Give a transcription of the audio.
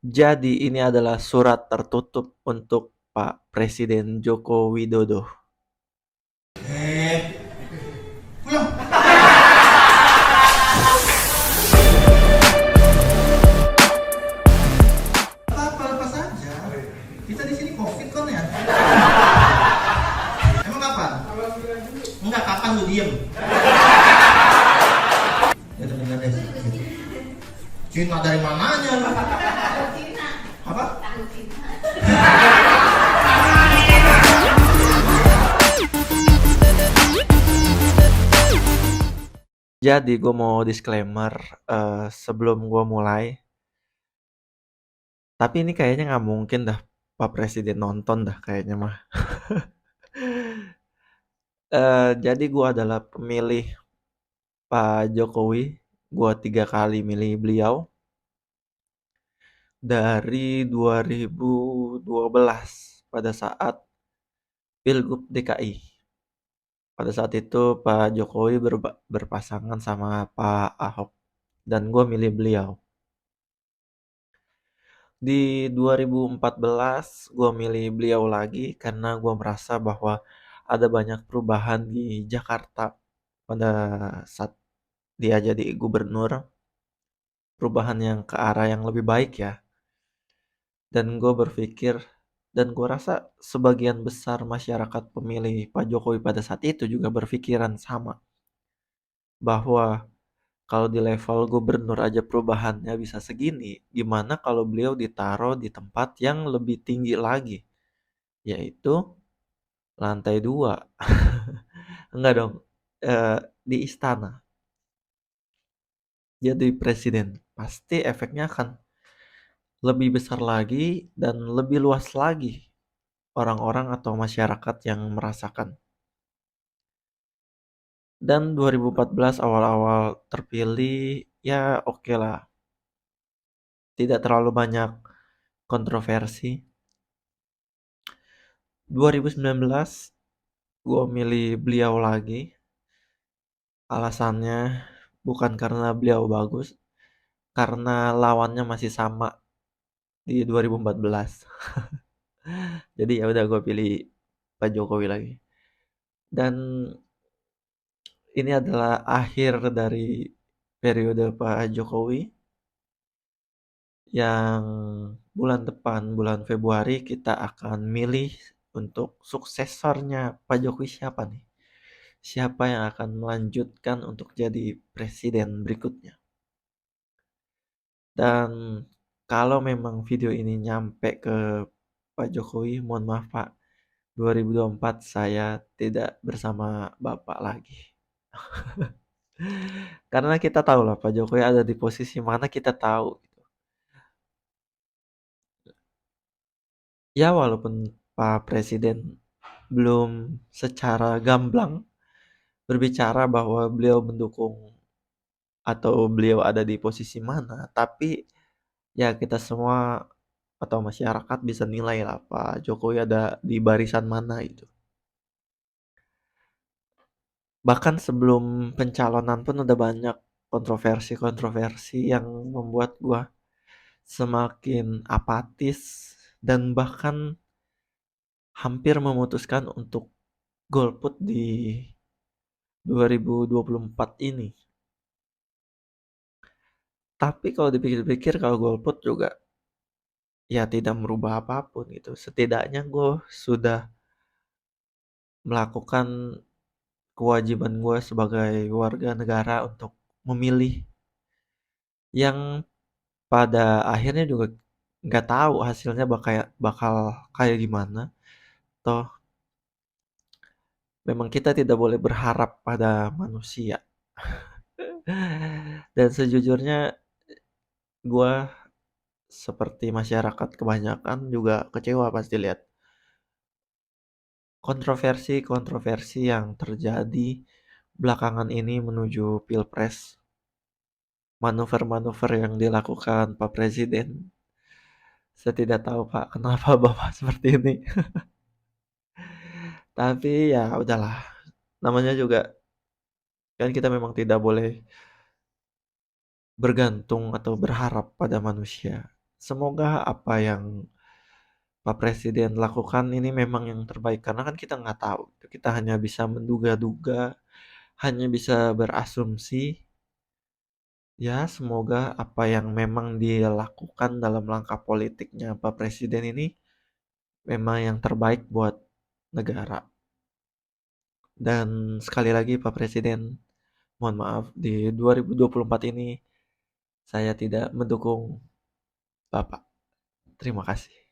Jadi ini adalah surat tertutup untuk Pak Presiden Joko Widodo. Pulang. Apa lepas aja. Kita di sini covid kan ya. Emang kapan? Enggak, kapan lu diem? Ya bener deh. Cina dari mananya lu? Apa? Jadi gue mau disclaimer sebelum gue mulai. Tapi ini kayaknya nggak mungkin dah Pak Presiden nonton dah kayaknya mah. Jadi gue adalah pemilih Pak Jokowi. Gue 3 kali milih beliau dari 2012 pada saat Pilgub DKI. Pada saat itu Pak Jokowi berpasangan sama Pak Ahok dan gue milih beliau. Di 2014 gue milih beliau lagi karena gue merasa bahwa ada banyak perubahan di Jakarta pada saat dia jadi gubernur. Perubahan yang ke arah yang lebih baik ya. Dan gue berpikir dan gue rasa sebagian besar masyarakat pemilih Pak Jokowi pada saat itu juga berpikiran sama. Bahwa kalau di level gubernur aja perubahannya bisa segini, gimana kalau beliau ditaruh di tempat yang lebih tinggi lagi, yaitu lantai 2. Enggak dong, di istana. Jadi presiden. Pasti efeknya akan lebih besar lagi dan lebih luas lagi orang-orang atau masyarakat yang merasakan. Dan 2014 awal-awal terpilih, ya oke lah. Tidak terlalu banyak kontroversi. 2019 gue milih beliau lagi. Alasannya bukan karena beliau bagus, karena lawannya masih sama di 2014. Jadi ya udah gue pilih Pak Jokowi lagi. Dan ini adalah akhir dari periode Pak Jokowi yang bulan depan, bulan Februari kita akan milih untuk suksesornya Pak Jokowi siapa nih? Siapa yang akan melanjutkan untuk jadi presiden berikutnya? Dan kalau memang video ini nyampe ke Pak Jokowi, mohon maaf Pak, 2024 saya tidak bersama Bapak lagi. Karena kita tahu lah Pak Jokowi ada di posisi mana kita tahu. Ya walaupun Pak Presiden belum secara gamblang berbicara bahwa beliau mendukung atau beliau ada di posisi mana, tapi ya kita semua atau masyarakat bisa nilai lah Pak Jokowi ada di barisan mana itu. Bahkan sebelum pencalonan pun ada banyak kontroversi-kontroversi yang membuat gua semakin apatis dan bahkan hampir memutuskan untuk golput di 2024 ini. Tapi kalau dipikir-pikir kalau golput juga ya tidak merubah apapun gitu. Setidaknya gue sudah melakukan kewajiban gue sebagai warga negara untuk memilih yang pada akhirnya juga nggak tahu hasilnya bakal kayak gimana. Toh memang kita tidak boleh berharap pada manusia. Dan sejujurnya gue seperti masyarakat kebanyakan juga kecewa pasti lihat kontroversi-kontroversi yang terjadi belakangan ini menuju Pilpres. Manuver-manuver yang dilakukan Pak Presiden. Saya tidak tahu Pak, kenapa Bapak seperti ini. Tapi ya udahlah. Namanya juga kan kita memang tidak boleh bergantung atau berharap pada manusia. semoga apa yang Pak Presiden lakukan ini memang yang terbaik, karena kan kita nggak tahu, kita hanya bisa menduga-duga, hanya bisa berasumsi. Ya, semoga apa yang memang dia lakukan dalam langkah politiknya Pak Presiden ini memang yang terbaik buat negara. Dan sekali lagi Pak Presiden, mohon maaf di 2024 ini saya tidak mendukung Bapak. Terima kasih.